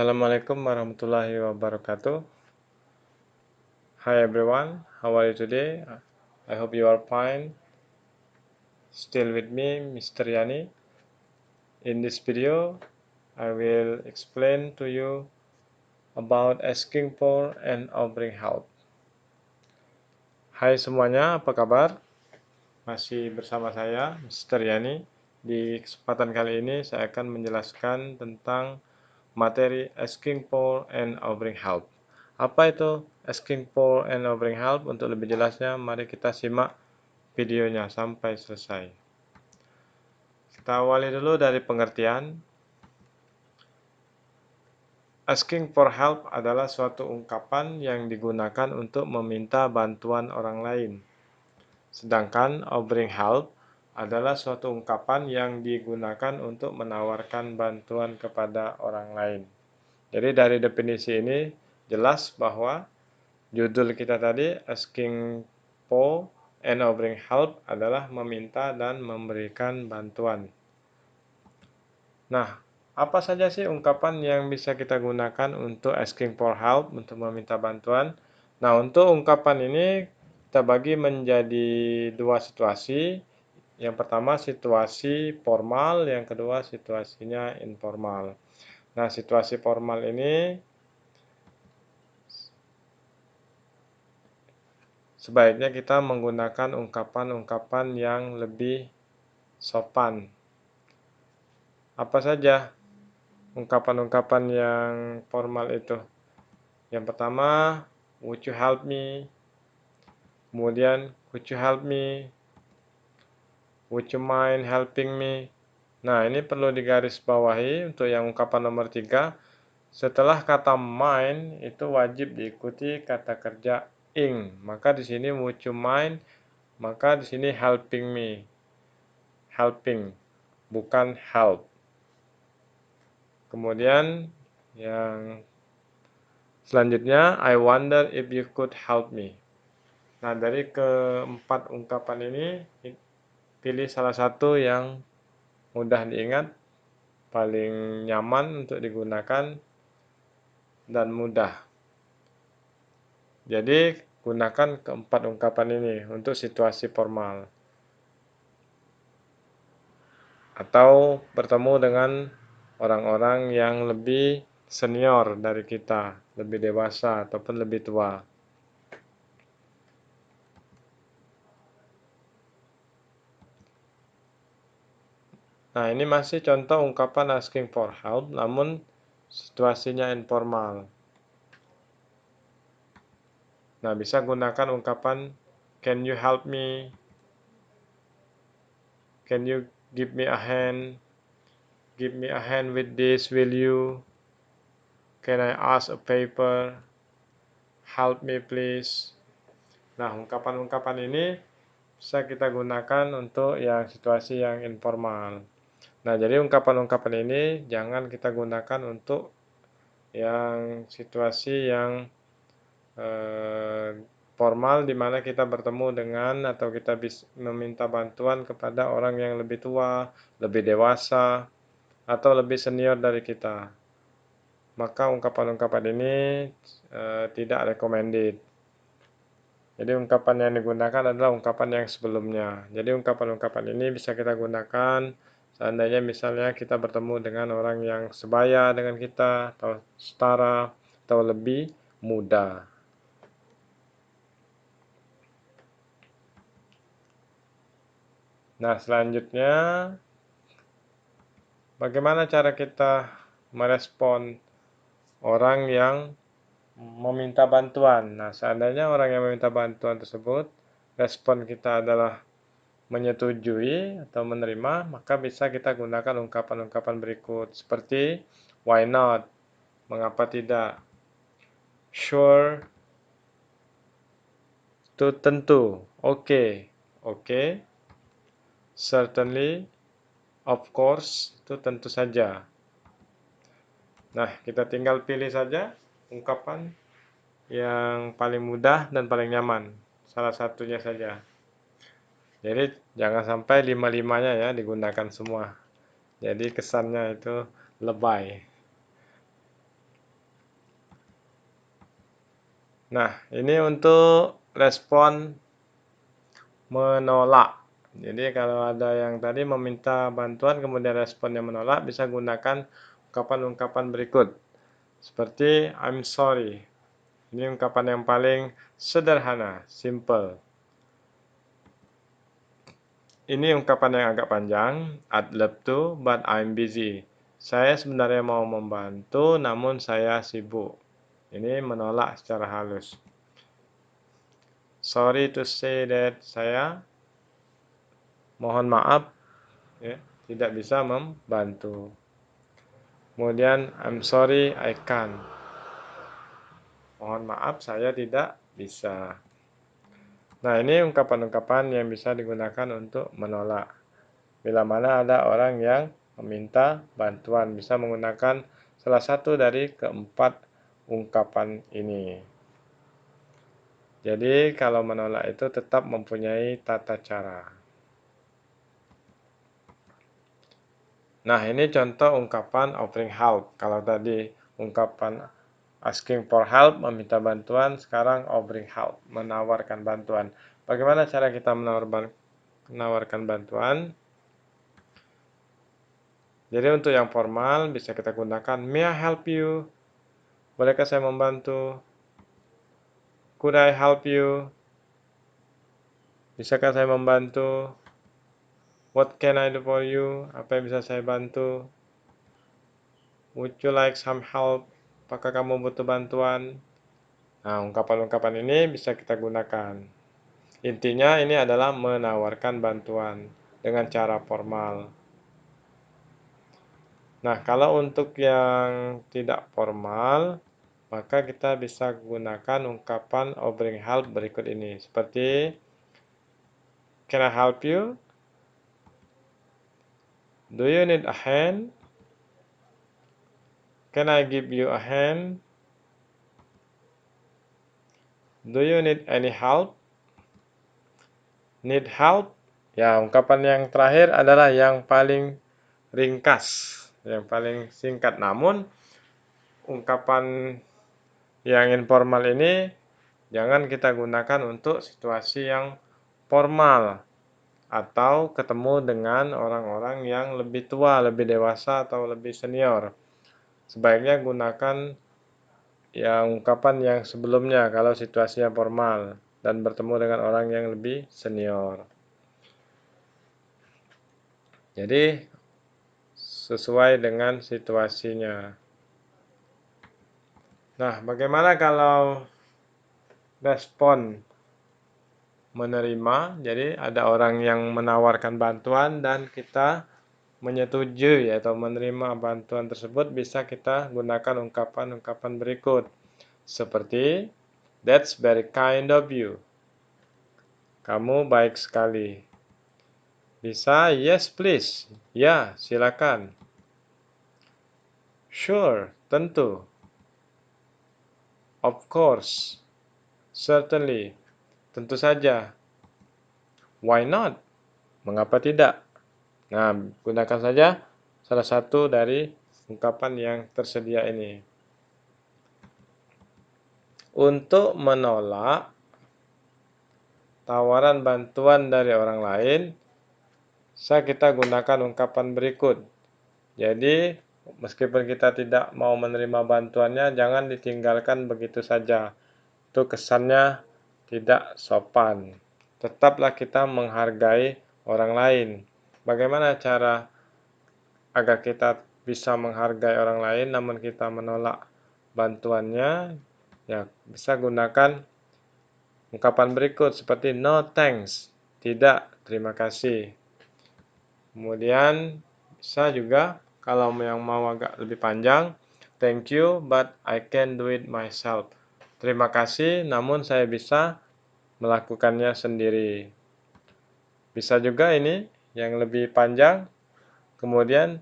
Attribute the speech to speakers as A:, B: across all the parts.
A: Assalamualaikum warahmatullahi wabarakatuh. Hi everyone, how are you today? I hope you are fine. Still with me, Mr. Yani. In this video, I will explain to you about asking for and offering help. Hai semuanya, apa kabar? Masih bersama saya, Mr. Yani. Di kesempatan kali ini, saya akan menjelaskan tentang materi asking for and offering help. Apa itu asking for and offering help? Untuk lebih jelasnya, mari kita simak videonya sampai selesai. Kita awali dulu dari pengertian. Asking for help adalah suatu ungkapan yang digunakan untuk meminta bantuan orang lain. Sedangkan offering help adalah suatu ungkapan yang digunakan untuk menawarkan bantuan kepada orang lain. Jadi dari definisi ini jelas bahwa judul kita tadi asking for and offering help adalah meminta dan memberikan bantuan. Nah, apa saja sih ungkapan yang bisa kita gunakan untuk asking for help, untuk meminta bantuan? Nah, untuk ungkapan ini kita bagi menjadi dua situasi. Yang pertama situasi formal, yang kedua situasinya informal. Nah, situasi formal ini sebaiknya kita menggunakan ungkapan-ungkapan yang lebih sopan. Apa saja ungkapan-ungkapan yang formal itu? Yang pertama, would you help me? Kemudian, could you help me? Would you mind helping me? Nah, ini perlu digarisbawahi untuk yang ungkapan nomor 3. Setelah kata mind, itu wajib diikuti kata kerja ing. Maka di sini would you mind, maka di sini helping me. Helping, bukan help. Kemudian, yang selanjutnya, I wonder if you could help me. Nah, dari keempat ungkapan ini, pilih salah satu yang mudah diingat, paling nyaman untuk digunakan, dan mudah. Jadi, gunakan keempat ungkapan ini untuk situasi formal. Atau bertemu dengan orang-orang yang lebih senior dari kita, lebih dewasa ataupun lebih tua. Nah, ini masih contoh ungkapan asking for help, namun situasinya informal. Nah, bisa gunakan ungkapan can you help me? Can you give me a hand? Give me a hand with this, will you? Can I ask a favor? Help me please. Nah, ungkapan-ungkapan ini bisa kita gunakan untuk yang situasi yang informal. Nah, jadi ungkapan-ungkapan ini jangan kita gunakan untuk yang situasi yang formal di mana kita bertemu dengan atau kita bisa meminta bantuan kepada orang yang lebih tua, lebih dewasa, atau lebih senior dari kita. Maka ungkapan-ungkapan ini tidak recommended. Jadi ungkapan yang digunakan adalah ungkapan yang sebelumnya. Jadi ungkapan-ungkapan ini bisa kita gunakan seandainya misalnya kita bertemu dengan orang yang sebaya dengan kita, atau setara, atau lebih muda. Nah, selanjutnya, bagaimana cara kita merespon orang yang meminta bantuan? Nah, seandainya orang yang meminta bantuan tersebut, respon kita adalah menyetujui atau menerima, maka bisa kita gunakan ungkapan-ungkapan berikut seperti why not, mengapa tidak, sure, itu tentu, oke, certainly, of course, itu tentu saja. Nah, kita tinggal pilih saja ungkapan yang paling mudah dan paling nyaman, salah satunya saja. Jadi jangan sampai lima-limanya ya digunakan semua. Jadi kesannya itu lebay. Nah, ini untuk respon menolak. Jadi kalau ada yang tadi meminta bantuan kemudian responnya menolak, bisa gunakan ungkapan-ungkapan berikut. Seperti I'm sorry. Ini ungkapan yang paling sederhana, simple. Ini ungkapan yang agak panjang. I'd love to, but I'm busy. Saya sebenarnya mau membantu, namun saya sibuk. Ini menolak secara halus. Sorry to say that, saya mohon maaf, ya, tidak bisa membantu. Kemudian, I'm sorry, I can't. Mohon maaf, saya tidak bisa. Nah, ini ungkapan-ungkapan yang bisa digunakan untuk menolak. Bila mana ada orang yang meminta bantuan, bisa menggunakan salah satu dari keempat ungkapan ini. Jadi, kalau menolak itu tetap mempunyai tata cara. Nah, ini contoh ungkapan offering help. Kalau tadi ungkapan asking for help, meminta bantuan, sekarang offering help, menawarkan bantuan. Bagaimana cara kita menawarkan bantuan? Jadi untuk yang formal bisa kita gunakan may I help you? Bolehkah saya membantu? Could I help you? Bisakah saya membantu? What can I do for you? Apa yang bisa saya bantu? Would you like some help? Apakah kamu butuh bantuan? Nah, ungkapan-ungkapan ini bisa kita gunakan. Intinya ini adalah menawarkan bantuan dengan cara formal. Nah, kalau untuk yang tidak formal, maka kita bisa gunakan ungkapan offering help berikut ini. Seperti, can I help you? Do you need a hand? Can I give you a hand? Do you need any help? Need help? Ya, ungkapan yang terakhir adalah yang paling ringkas, yang paling singkat. Namun, ungkapan yang informal ini jangan kita gunakan untuk situasi yang formal atau ketemu dengan orang-orang yang lebih tua, lebih dewasa, atau lebih senior. Sebaiknya gunakan ya ungkapan yang sebelumnya kalau situasinya formal dan bertemu dengan orang yang lebih senior. Jadi sesuai dengan situasinya. Nah, bagaimana kalau respon menerima? Jadi ada orang yang menawarkan bantuan dan kita menyetujui atau menerima bantuan tersebut, bisa kita gunakan ungkapan-ungkapan berikut. Seperti, that's very kind of you. Kamu baik sekali. Bisa, yes please. Ya, silakan. Sure, tentu. Of course. Certainly. Tentu saja. Why not? Mengapa tidak? Nah, gunakan saja salah satu dari ungkapan yang tersedia ini. Untuk menolak tawaran bantuan dari orang lain, bisa kita gunakan ungkapan berikut. Jadi, meskipun kita tidak mau menerima bantuannya, jangan ditinggalkan begitu saja. Itu kesannya tidak sopan. Tetaplah kita menghargai orang lain. Bagaimana cara agar kita bisa menghargai orang lain namun kita menolak bantuannya? Ya, bisa gunakan ungkapan berikut seperti no thanks, tidak, terima kasih. Kemudian bisa juga kalau yang mau agak lebih panjang, thank you but I can do it myself. Terima kasih namun saya bisa melakukannya sendiri. Bisa juga ini yang lebih panjang. Kemudian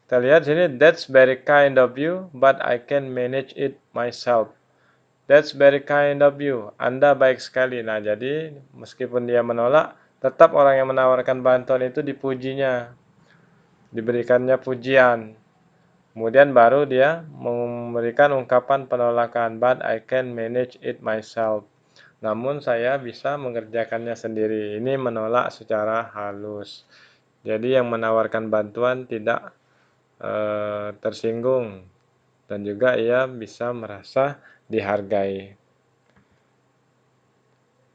A: kita lihat sini, that's very kind of you, but I can manage it myself. That's very kind of you. Anda baik sekali. Nah, jadi meskipun dia menolak, tetap orang yang menawarkan bantuan itu dipujinya, diberikannya pujian. Kemudian baru dia memberikan ungkapan penolakan, but I can manage it myself. Namun saya bisa mengerjakannya sendiri. Ini menolak secara halus. Jadi yang menawarkan bantuan tidak tersinggung dan juga ia bisa merasa dihargai.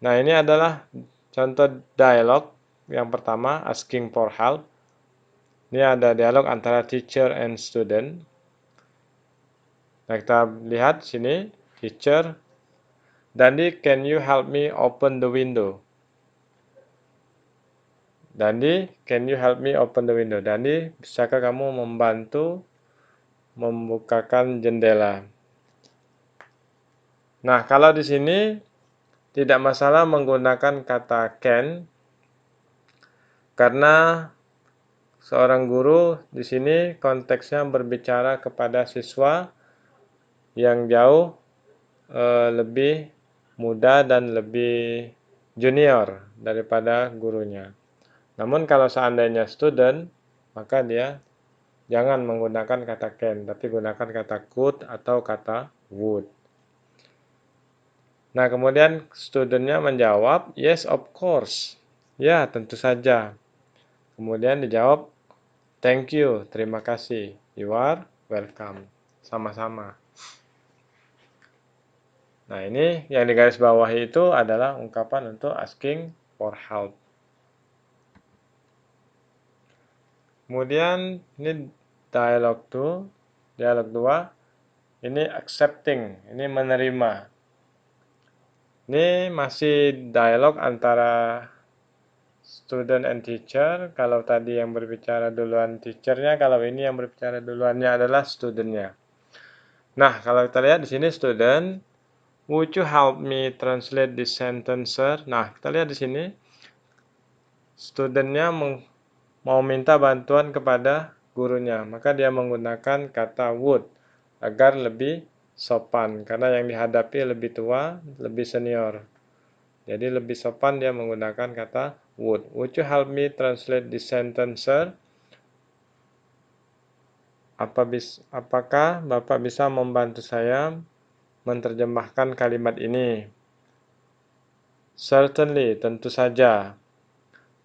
A: Nah, ini adalah contoh dialog yang pertama, asking for help. Ini ada dialog antara teacher and student. Nah, kita lihat sini, teacher, Dandi, can you help me open the window? Dandi, can you help me open the window? Dandi, bisakah kamu membantu membukakan jendela? Nah, kalau di sini tidak masalah menggunakan kata can, karena seorang guru di sini konteksnya berbicara kepada siswa yang jauh lebih muda dan lebih junior daripada gurunya. Namun kalau seandainya student, maka dia jangan menggunakan kata can, tapi gunakan kata could atau kata would. Nah, kemudian studentnya menjawab, yes of course. Ya, tentu saja. Kemudian dijawab, thank you, terima kasih. You are welcome. Sama-sama. Nah, ini yang digarisbawahi itu adalah ungkapan untuk asking for help. Kemudian ini dialog 2, ini accepting, ini menerima. Ini masih dialog antara student and teacher. Kalau tadi yang berbicara duluan teachernya, kalau ini yang berbicara duluannya adalah studentnya. Nah, kalau kita lihat di sini student, would you help me translate this sentence, sir? Nah, kita lihat di sini studentnya mau minta bantuan kepada gurunya, maka dia menggunakan kata would agar lebih sopan karena yang dihadapi lebih tua, lebih senior. Jadi lebih sopan dia menggunakan kata would. Would you help me translate this sentence, sir? Apakah Bapak bisa membantu saya menerjemahkan kalimat ini? Certainly, tentu saja.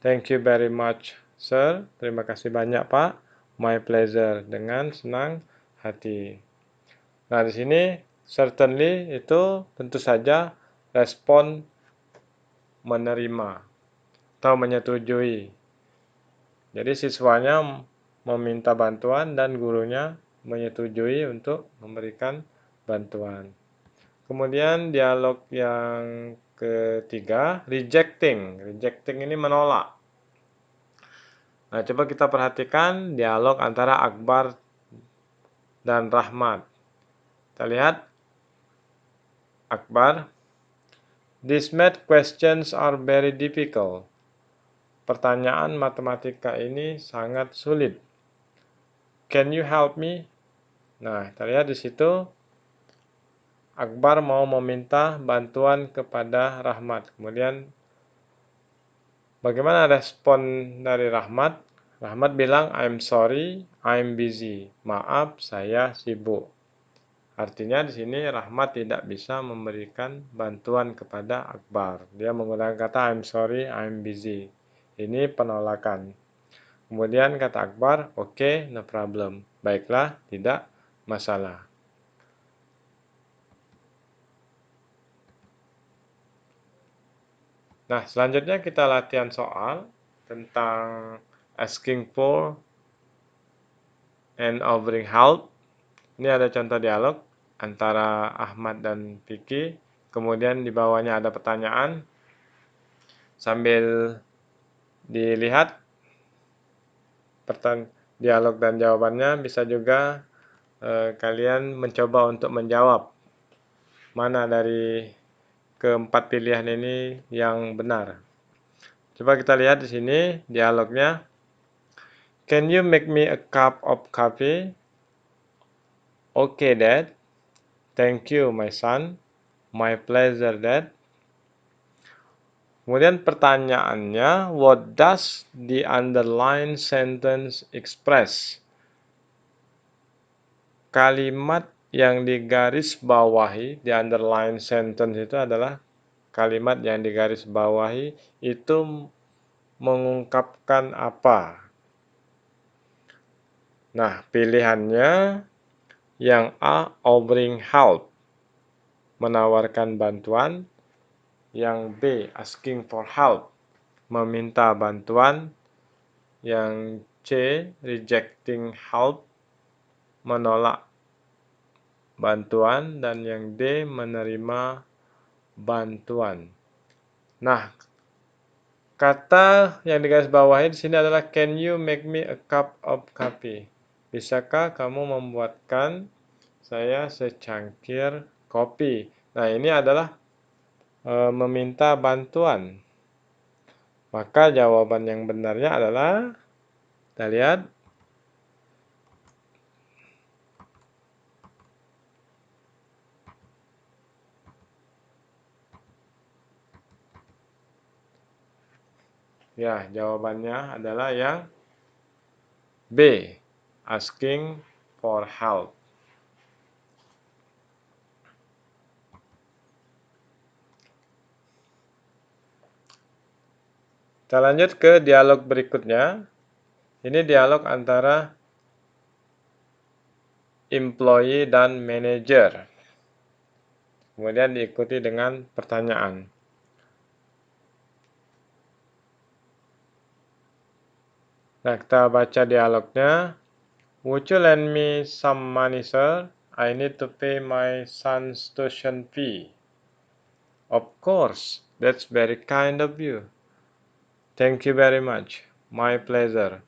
A: Thank you very much, sir. Terima kasih banyak, Pak. My pleasure. Dengan senang hati. Nah, di sini certainly itu tentu saja respon menerima atau menyetujui. Jadi siswanya meminta bantuan dan gurunya menyetujui untuk memberikan bantuan. Kemudian dialog yang ketiga, rejecting. Rejecting ini menolak. Nah, coba kita perhatikan dialog antara Akbar dan Rahmat. Kita lihat Akbar, these math questions are very difficult. Pertanyaan matematika ini sangat sulit. Can you help me? Nah, kita lihat di situ Akbar mau meminta bantuan kepada Rahmat. Kemudian bagaimana respon dari Rahmat? Rahmat bilang, I'm sorry, I'm busy. Maaf, saya sibuk. Artinya di sini Rahmat tidak bisa memberikan bantuan kepada Akbar. Dia menggunakan kata I'm sorry, I'm busy. Ini penolakan. Kemudian kata Akbar, okay, no problem. Baiklah, tidak masalah. Nah, selanjutnya kita latihan soal tentang asking for and offering help. Ini ada contoh dialog antara Ahmad dan Vicky. Kemudian di bawahnya ada pertanyaan. Sambil dilihat dialog dan jawabannya, bisa juga kalian mencoba untuk menjawab mana dari keempat pilihan ini yang benar. Coba kita lihat di sini dialognya. Can you make me a cup of coffee? Okay, Dad. Thank you, my son. My pleasure, Dad. Kemudian pertanyaannya, what does the underlined sentence express? kalimat yang digaris bawahi, di underline sentence itu adalah kalimat yang digaris bawahi itu mengungkapkan apa. Nah, pilihannya yang A, offering help, menawarkan bantuan. Yang B, asking for help, meminta bantuan. Yang C, rejecting help, menolak bantuan. Dan yang D, menerima bantuan. Nah, kata yang digaris bawahi di sini adalah can you make me a cup of coffee? Bisakah kamu membuatkan saya secangkir kopi? Nah, ini adalah meminta bantuan. Maka jawaban yang benarnya adalah, kita lihat, ya, jawabannya adalah yang B, asking for help. Kita lanjut ke dialog berikutnya. Ini dialog antara employee dan manager. Kemudian diikuti dengan pertanyaan. Nah, kita baca dialognya. Would you lend me some money, sir? I need to pay my son's tuition fee. Of course, that's very kind of you. Thank you very much. My pleasure.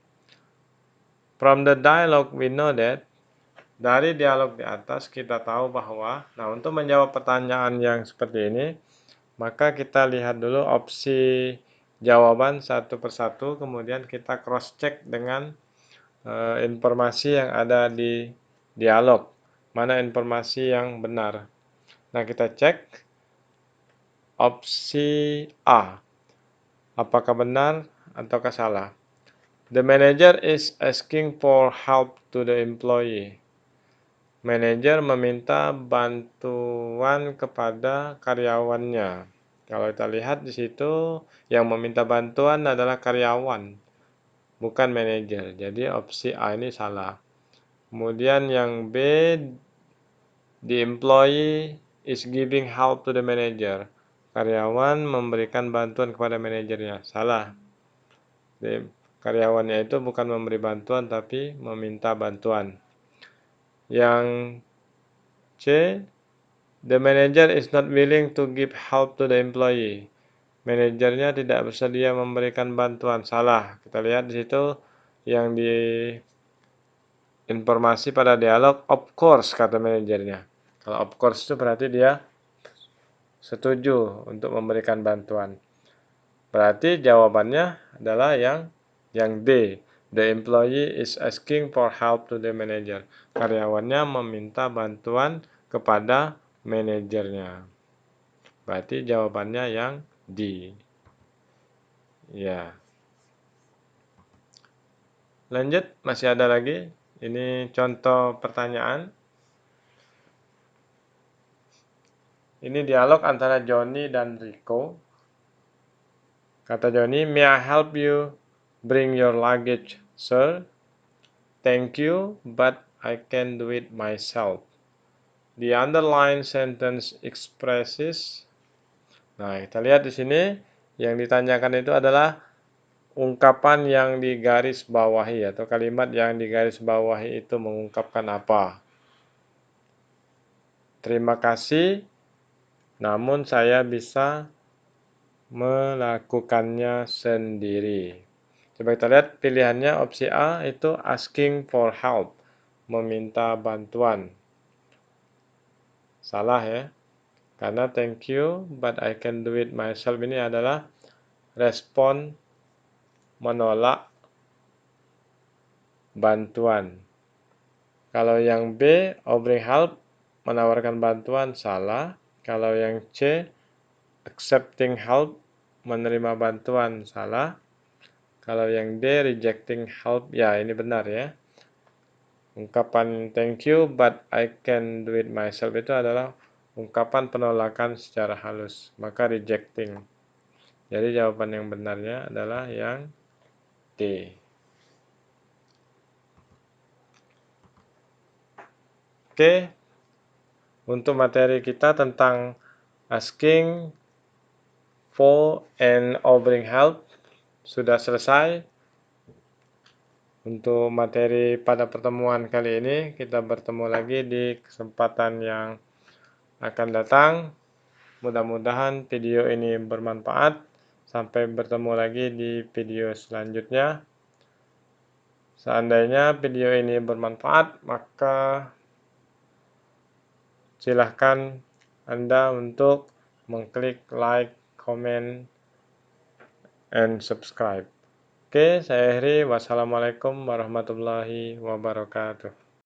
A: From the dialogue we know that, dari dialog di atas kita tahu bahwa, nah, untuk menjawab pertanyaan yang seperti ini, maka kita lihat dulu opsi jawaban satu persatu, kemudian kita cross check dengan informasi yang ada di dialog. Mana informasi yang benar. Nah, kita cek opsi A. Apakah benar ataukah salah? The manager is asking for help to the employee. Manajer meminta bantuan kepada karyawannya. Kalau kita lihat di situ, yang meminta bantuan adalah karyawan, bukan manajer. Jadi opsi A ini salah. Kemudian yang B, the employee is giving help to the manager. Karyawan memberikan bantuan kepada manajernya. Salah. Karyawannya itu bukan memberi bantuan, tapi meminta bantuan. Yang C, the manager is not willing to give help to the employee. Manajernya tidak bersedia memberikan bantuan. Salah. Kita lihat di situ yang di informasi pada dialog, of course, kata manajernya. Kalau of course itu berarti dia setuju untuk memberikan bantuan. Berarti jawabannya adalah yang D. The employee is asking for help to the manager. Karyawannya meminta bantuan kepada manajernya. Berarti jawabannya yang D. Ya. Lanjut, masih ada lagi. Ini contoh pertanyaan. Ini dialog antara Johnny dan Rico. Kata Johnny, may I help you bring your luggage, sir? Thank you, but I can do it myself. The underlined sentence expresses. Nah, kita lihat di sini yang ditanyakan itu adalah ungkapan yang digaris bawahi atau kalimat yang digaris bawahi itu mengungkapkan apa? Terima kasih, namun saya bisa melakukannya sendiri. Coba kita lihat pilihannya opsi A itu asking for help, meminta bantuan. Salah ya, karena thank you but I can do it myself ini adalah respon menolak bantuan. Kalau yang B, offering help, menawarkan bantuan, salah. Kalau yang C, accepting help, menerima bantuan, salah. Kalau yang D, rejecting help, ya ini benar ya. Ungkapan thank you but I can do it myself itu adalah ungkapan penolakan secara halus, maka rejecting. Jadi jawaban yang benarnya adalah yang D. Oke, untuk materi kita tentang asking for and offering help sudah selesai. Untuk materi pada pertemuan kali ini, kita bertemu lagi di kesempatan yang akan datang. Mudah-mudahan video ini bermanfaat. Sampai bertemu lagi di video selanjutnya. Seandainya video ini bermanfaat, maka silahkan Anda untuk mengklik like, comment, and subscribe. Oke, saya Heri. Wassalamualaikum warahmatullahi wabarakatuh.